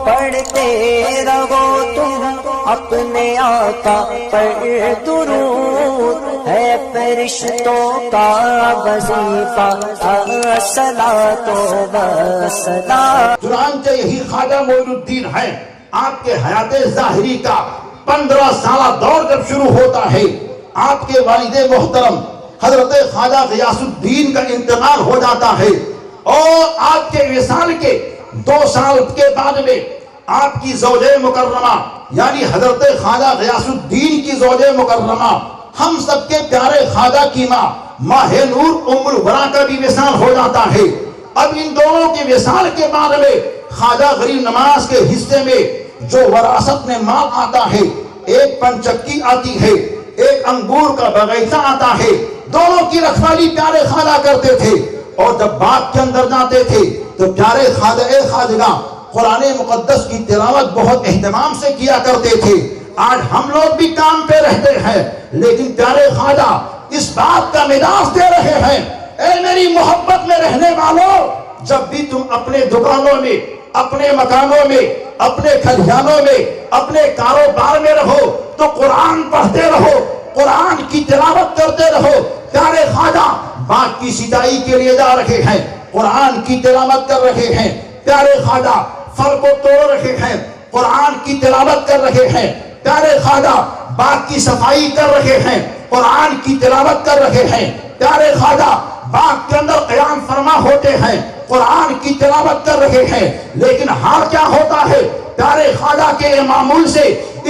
پڑھتے رہو تم اپنے آقا پر درود، ہے فرشتوں کا وظیفہ الصلاۃ والسلام۔ چنانچہ یہی خواجہ معین الدین ہے، آپ کے حیات ظاہری کا 15 سالہ دور جب شروع ہوتا ہے، آپ کے والد محترم حضرت خواجہ غیاث الدین کا انتقال ہو جاتا ہے، اور آپ کے وصال کے 2 سال کے بعد میں آپ کی زوجہ مکرمہ یعنی حضرت خواجہ غیاث الدین کی زوجہ مکرمہ، ہم سب کے پیارے خواجہ کی ماں ماہ نور ام الورا کا بھی وصال ہو جاتا ہے۔ اب ان دونوں کے وصال کے بعد میں خواجہ غریب نواز کے حصے میں جو وراثت میں مال آتا ہے، ایک پنچکی آتی ہے، ایک انگور کا باغیچہ آتا ہے، دونوں کی رکھوالی پیارے خواجہ کرتے تھے، اور جب باغ کے اندر جاتے تھے تو پیارے خواجگاں قرآن مقدس کی تلاوت بہت اہتمام سے کیا کرتے تھے۔ آج ہم لوگ بھی کام پہ رہتے ہیں، لیکن پیارے خواجہ اس بات کا مزاج دے رہے ہیں، اے میری محبت میں رہنے والوں، جب بھی تم اپنے دکانوں میں، اپنے مکانوں میں، اپنے کھلیانوں میں، اپنے کاروبار میں رہو تو قرآن پڑھتے رہو، قرآن کی تلاوت کرتے رہو۔ پیارے خواجہ باغ کی سینچائی کے لیے جا رہے ہیں، قرآن کی تلاوت کر رہے ہیں، پیارے خواجہ پھل کو توڑ رہے ہیں، قرآن کی تلاوت کر رہے ہیں، پیارے خواجہ باغ کی صفائی کر رہے ہیں، قرآن کی تلاوت کر رہے ہیں، پیارے خواجہ باغ کے اندر قیام فرما ہوتے ہیں، قرآن کی تلاوت کر رہے ہیں، لیکن حال کیا ہوتا ہے؟ پیارے خواجہ کے معمول سے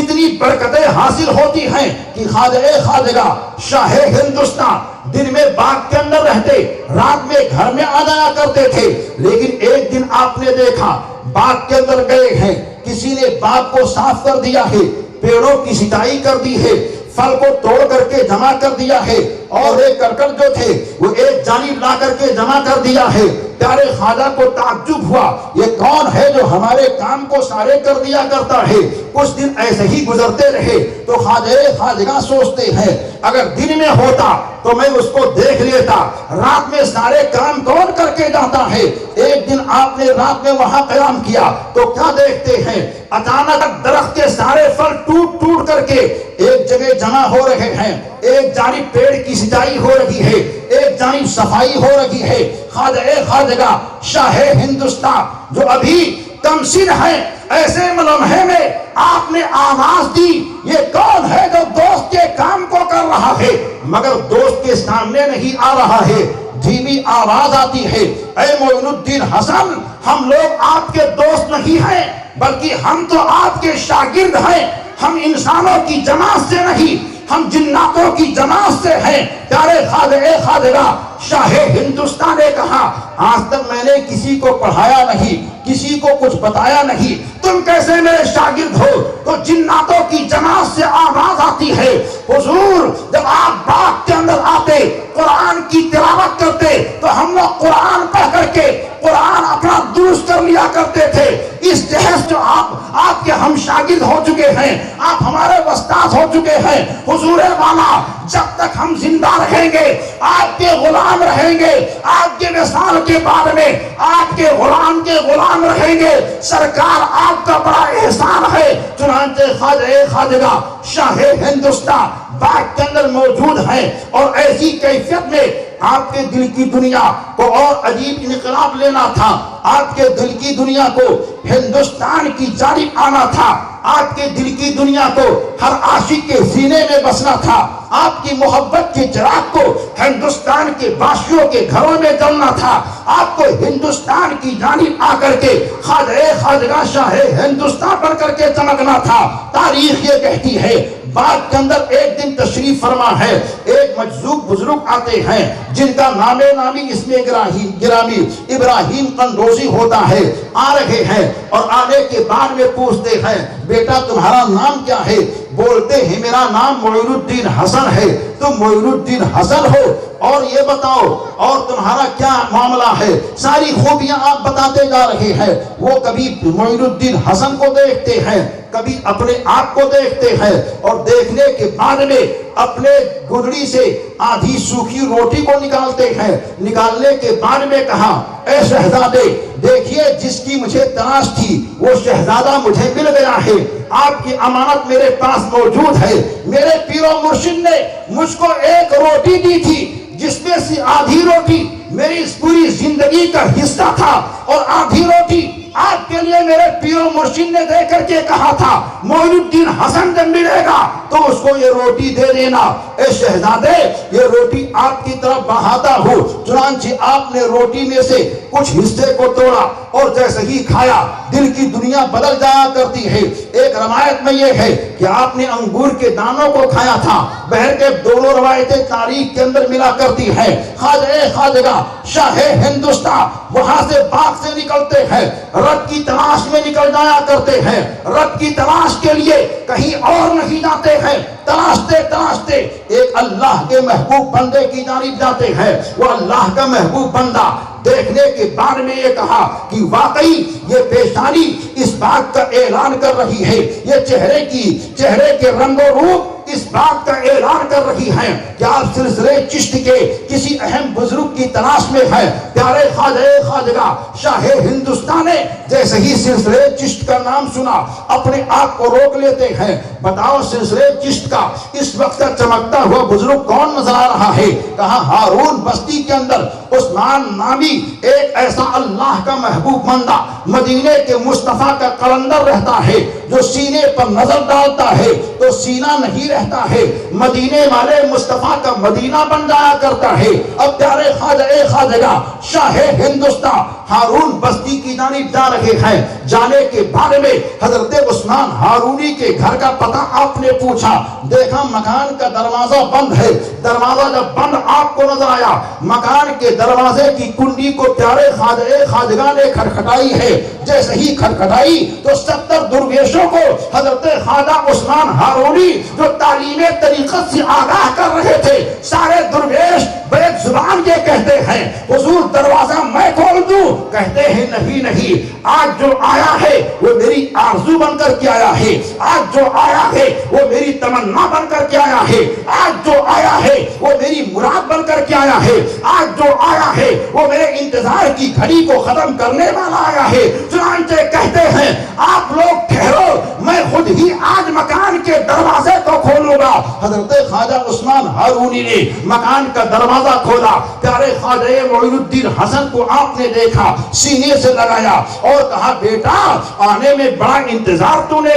اتنی برکتیں حاصل ہوتی ہیں کہ خواجہ شاہ ہندوستان دن میں باغ کے اندر رہتے، رات میں گھر میں آ جایا کرتے تھے، لیکن ایک دن آپ نے دیکھا باغ کے اندر گئے ہیں، کسی نے باغ کو صاف کر دیا ہے، پیڑوں کی سینچائی کر دی ہے، پھل کو توڑ کر کے جمع کر دیا ہے، اور ایک کرکٹ جو تھے وہ ایک جانب لا کر کے جمع کر دیا ہے۔ پیارے خواجہ کو تعجب ہوا، یہ کون ہے جو ہمارے کام کو سارے کر دیا کرتا ہے؟ کچھ دن ایسے ہی گزرتے رہے تو خواجہ سوچتے ہیں اگر دن میں ہوتا تو میں اس کو دیکھ لیتا، رات میں سارے کام کون کر کے جاتا ہے؟ ایک دن آپ نے رات میں وہاں قیام کیا تو کیا دیکھتے ہیں؟ اچانک درخت کے سارے پھل ٹوٹ ٹوٹ کر کے ایک جگہ جمع ہو رہے ہیں، ایک جانب پیڑ کی سینچائی ہو رہی ہے، ایک جانب صفائی ہو رہی ہے۔ خواجہ شاہ ہندوستان جو ابھی کم سن ہے، ایسے لمحے میں آپ نے آواز دی، یہ کون ہے جو دوست کے کام کو کر رہا ہے؟ مگر دوست کے سامنے نہیں آ رہا ہے، دھیمی آواز آتی ہے، اے معین الدین حسن، ہم لوگ آپ کے دوست نہیں ہیں بلکہ ہم تو آپ کے شاگرد ہیں، ہم انسانوں کی جماعت سے نہیں، ہم جناتوں کی جماعت سے ہیں۔ پیارے خواجہ شاہ ہندوستان نے کہا، آج تک میں نے کسی کو پڑھایا نہیں، کسی کو کچھ بتایا نہیں، تم کیسے میرے شاگرد ہو؟ تو جناتوں کی جماعت سے آواز آتی ہے، حضور جب آپ باغ کے اندر آتے، قرآن کی تلاوت کرتے تو ہم لوگ قرآن پڑھ کر کے قرآن اپنا درست کر لیا کرتے تھے۔ اس جہاز جو آپ کے ہم شاگرد ہو چکے ہیں، آپ ہمارے استاد ہو چکے ہیں، حضور والا جب تک ہم زندہ رہیں گے آپ کے غلام رہیں گے، آپ کے وصال کے بعد میں آپ کے غلام رہیں گے، سرکار آپ کا بڑا احسان ہے۔ چنانچہ خواجہ شاہ ہندوستان باغ کے اندر موجود ہیں، اور ایسی کیفیت میں آپ کے دل کی دنیا کو اور عجیب انقلاب لینا تھا، آپ کے دل کی دنیا کو ہندوستان کی جانب آنا تھا، آپ کے دل کی دنیا کو ہر عاشق کے سینے میں بسنا تھا، آپ کی محبت کے چراغ کو ہندوستان کے باشیوں کے گھروں میں جلنا تھا، آپ کو ہندوستان کی جانب آ کر کے خواجہ شاہ ہندوستان بن کر کے چمکنا تھا۔ تاریخ یہ کہتی ہے، باغ کے اندر ایک دن تشریف فرما ہے، ایک مجذوب بزرگ آتے ہیں جن کا نامی اسم گرامی ابراہیم قندوزی ہوتا ہے، آ رہے ہیں اور آنے کے بعد میں پوچھتے ہیں، بیٹا تمہارا نام کیا ہے؟ بولتے ہیں میرا نام معین الدین حسن ہے۔ تم معین الدین حسن ہو، اور یہ بتاؤ اور تمہارا کیا معاملہ ہے؟ ساری خوبیاں آپ بتاتے جا رہے ہیں۔ وہ کبھی معین الدین حسن کو دیکھتے ہیں، کبھی اپنے آپ کو دیکھتے ہیں، اور دیکھنے کے بعد میں اپنے گدڑی سے آدھی سوکھی روٹی کو نکالتے ہیں. نکالنے کے بعد میں کہا اے شہزادے دیکھیے جس کی مجھے تلاش تھی وہ شہزادہ مجھے مل گیا ہے. آپ کی امانت میرے پاس موجود ہے. میرے پیر و مرشد نے مجھ کو ایک روٹی دی تھی جس میں سے آدھی روٹی میری اس پوری زندگی کا حصہ تھا اور آدھی روٹی آپ کے لیے میرے پیر و مرشد نے دے کر کے کہا تھا معین الدین حسن جب ملے گا تو اس کو یہ روٹی دے دینا. اے شہزادے یہ روٹی آپ کی طرف بڑھاتا ہوں. چنانچہ آپ نے روٹی میں سے کچھ حصے کو توڑا اور جیسے ہی کھایا دل کی دنیا بدل جایا کرتی ہے. ایک روایت میں یہ ہے کہ آپ نے انگور کے دانوں کو کھایا تھا. بہر کے دونوں روایتیں تاریخ کے اندر ملا کرتی ہیں. خواجہ خواجگاہ شاہ ہندوستان وہاں سے باغ سے نکلتے ہیں, رب کی تلاش میں نکل جایا کرتے ہیں. رب کی تلاش کے لیے کہیں اور نہیں جاتے ہیں. تلاشتے تلاشتے ایک اللہ کے محبوب بندے کی جانب جاتے ہیں. وہ اللہ کا محبوب بندہ دیکھنے کے بعد میں یہ کہا کہ واقعی یہ پیشانی اس بات کا اعلان کر رہی ہے, یہ چہرے کے رنگ و روپ اس بات کا اعلان کر رہی ہیں کہ آپ سلسلے چشت کے کسی اہم بزرگ کی تلاش میں ہیں. پیارے خواجہ خواجگاہ شاہ ہندوستان نے جیسے ہی سلسلے چشت کا نام سنا اپنے آپ کو روک لیتے ہیں. بتاؤ سلسلے چشت کا اس وقت کا چمکتا ہوا بزرگ کون نظر آ رہا ہے؟ کہاں ہارون بستی کے اندر عثمان نامی ایک ایسا اللہ کا محبوب بندہ مدینے کے مصطفیٰ کا قلندر رہتا ہے جو سینے پر نظر ڈالتا ہے تو سینہ نہیں رہتا ہے, مدینے والے مصطفیٰ کا مدینہ بن جایا کرتا ہے. اب پیارے خواجہ خواجگاہ شاہ ہندوستان ہارون بستی کی جانب جا رہے ہیں. جانے کے بارے میں حضرت عثمان ہارونی کے گھر کا پتہ آپ نے پوچھا, دیکھا مکان کا دروازہ بند ہے. دروازہ جب بند آپ کو نظر آیا, مکان کے دروازے کی کنڈی کو پیارے خواجہ خواجگاہ نے کھٹکھٹائی ہے. جیسے ہی کھٹکھٹائی تو 70 درویشوں کو حضرت خواجہ عثمان ہارونی جو تعلیم طریقت سے آگاہ کر رہے تھے, سارے درویش بیک زبان یہ کہتے ہیں حضور دروازہ میں کھول دوں؟ کہتے ہیں نہیں نہیں, آج جو آیا ہے وہ میری آرزو بن کر کے آیا ہے, آج جو آیا ہے وہ میری تمنا بن کر کے آیا ہے, آج جو آیا ہے وہ میری مراد بن کر کے آیا ہے, آج جو آیا ہے وہ میرے انتظار کی گھڑی کو ختم کرنے والا آیا ہے. چنانچہ کہتے ہیں آپ لوگ ٹھہرو, میں خود ہی آج مکان کے دروازے کو کھولوں گا. حضرت خواجہ عثمان ہارونی نے مکان کا دروازہ کھولا. پیارے خواجہ معین الدین حسن کو آپ نے دیکھا, سینے سے لگایا اور کہا بیٹا آنے میں بڑا انتظار تو نے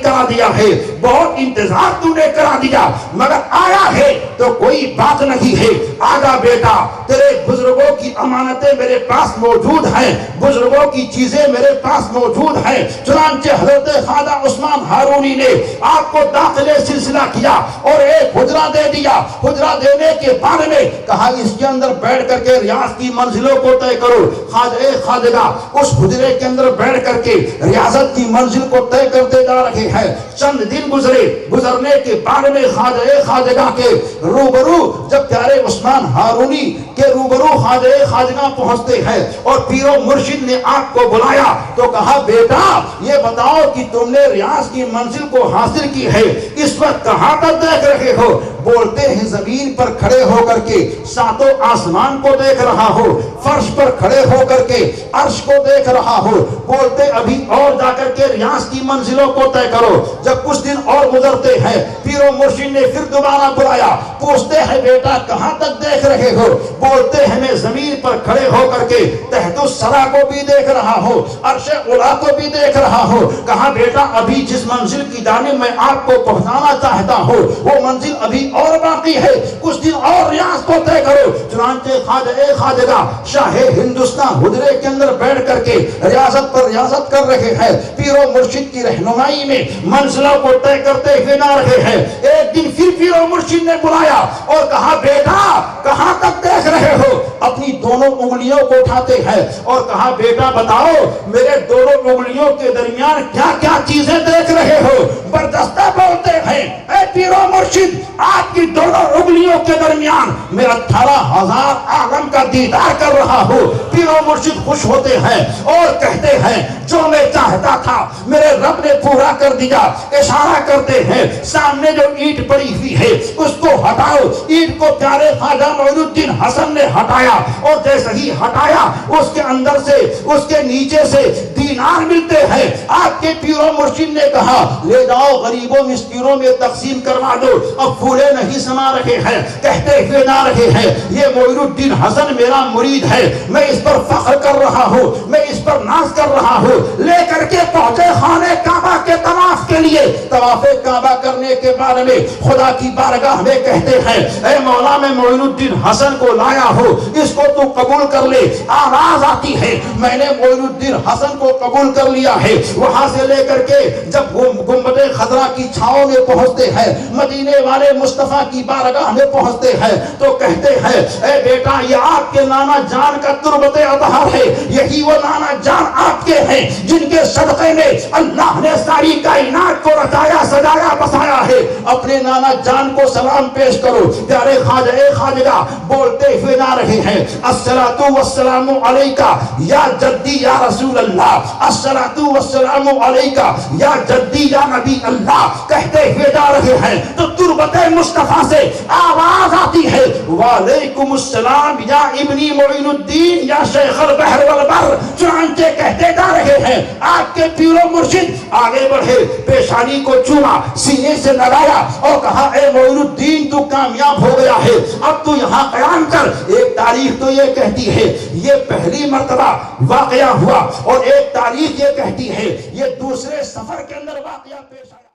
کرا دیا ہے, بہت انتظار تو نے کرا دیا, مگر آیا ہے تو کوئی بات نہیں ہے. آجا بیٹا, تیرے بزرگوں کی امانتیں میرے پاس موجود ہیں, بزرگوں کی چیزیں میرے پاس موجود ہیں. چنانچہ حضرت خواجہ عثمان ہارونی نے آپ کو داخلے سلسلہ کیا اور ایک حجرہ دے دیا. حجرہ دینے کے بارے میں کہا اس کے اندر بیٹھ کر کے ریاض کی منزلوں کو طے کرو. خواجہ خواجگاہ اس حجرے کے اندر بیٹھ کر کے ریاضت کی منزل کو طے کرتے جا رہے ہیں. چند دن گزرنے کے بارے میں خواجہ خواجگاہ کے روبرو جب پیارے عثمان ہارونی کے روبرو خواجہ خواجگاہ پہنچتے ہیں اور پیر و مرشد نے آپ کو بلایا تو کہا بیٹا یہ بتاؤ کہ تم نے ریاض کی منزل کو حاصل کی ہے, اس وقت کہاں تک دیکھ رہے ہو؟ بولتے ہیں زمین پر کھڑے ہو کر کے ساتوں آسمان کو دیکھ رہا ہو, فرش پر کھڑے ہو کر کے عرش کو دیکھ رہا ہو. بولتے ابھی اور جا کر کے ریاض کی منزلوں کو طے کرو. جب کچھ دن اور گزرتے ہیں پیر و مرشد نے پھر دوبارہ بلایا, پوچھتے ہیں بیٹا کہاں تک دیکھ رہے ہو؟ بولتے ہیں میں زمین پر کھڑے ہو کر کے تحت الثری کو بھی دیکھ رہا ہو, عرش اولا کو بھی دیکھ رہا ہو. کہا بیٹا ابھی جس منزل کی جانب میں آپ کو پہنچانا چاہتا ہوں وہ منزل ابھی اور باقی ہے, کچھ دن اور ریاض کو طے کرو. چنانچہ خواجہ خواجگاہ شاہ ہندوستان حجرے کے اندر بیٹھ کر کے ریاضت پر ریاضت کر رہے ہیں, پیر و مرشد کی رہنمائی میں منزلوں کو طے کرتے ہوئے نہ رہے ہیں. ایک دن پھر پیر و مرشد نے بلایا اور کہا بیٹا کہاں تک دیکھ رہے ہو؟ اپنی دونوں انگلیوں کو اٹھاتے ہیں اور کہا بیٹا بتاؤ میرے دونوں انگلیوں کے درمیان کیا کیا چیزیں دیکھ رہے ہو؟ برجستہ بولتے ہیں اے پیر و مرشد آپ کی دونوں انگلیوں کے درمیان میں 18,000 عالم کا دیدار کر رہا ہوں۔ پیر و مرشد خوش ہوتے ہیں اور کہتے ہیں جو میں چاہتا تھا میرے رب نے پورا کر دیا۔ اشارہ کرتے ہیں سامنے جو اینٹ پڑی ہوئی ہے اس کو ہٹاؤ۔ اینٹ کو پیارے خواجہ معین الدین حسن نے ہٹایا اور جیسے ہی ہٹایا اس کے اندر سے اس کے نیچے سے دینار ملتے ہیں۔ آپ کے پیر و مرشد نے کہا لے جاؤ غریبوں مسکینوں میں تقسیم کروا دو۔ اب پھولے نہیں سما رہے ہیں، کہتے ہوئے نہ رہے ہیں یہ معین الدین حسن میرا مرید ہے، میں اس پر فخر کر رہا ہوں، میں اس پر ناز کر رہا ہوں۔ لے کر کے پہنچے خانے کعبہ کے طواف کے لیے۔ طواف کعبہ کرنے کے بارے میں خدا کی بارگاہ میں کہتے ہیں اے مولا میں معین الدین حسن کو لایا ہوں، اس کو تو قبول کر لے۔ آواز آتی ہے میں نے معین الدین حسن کو قبول کر لیا ہے۔ وہاں سے لے کر کے جب گنبد خضرا کی چھاؤں میں پہنچتے ہیں، مدینے والے مصطفیٰ کی بارگاہ میں پہنچتے ہیں تو کہتے ہیں اے بیٹا یہ آپ کے نانا جان کا تربت اطہر ہے، یہی وہ نانا جان آپ کے ہیں جن کے صدقے میں اللہ نے ساری کائنات کو رچایا سجایا بسایا ہے۔ اپنے نانا جان کو سلام پیش کرو۔ پیارے خواجہ خواجہ بولتے ہوئے نہ رہے ہیں الصلاۃ والسلام علیکہ یا جدی یا رسول اللہ، الصلاۃ والسلام علیکہ یا جدی یا نبی اللہ کہتے ہوئے جا رہے ہیں تو تربت مصطفیٰ سے آواز آتی ہے وعلیکم السلام یا ابنی معین الدین یا شیخ البحر والبر۔ چنانچہ کہتے جا رہے ہیں آپ کے پیر و مرشد آگے بڑھے، پیشانی کو چوما، سینے سے لگایا اور کہا اے معین الدین تو کامیاب ہو گیا ہے، اب تو یہاں قیام کر۔ ایک تاریخ تو یہ کہتی ہے یہ پہلی مرتبہ واقعہ ہوا اور ایک تاریخ یہ کہتی ہے یہ دوسرے سفر کے اندر واقعہ پیش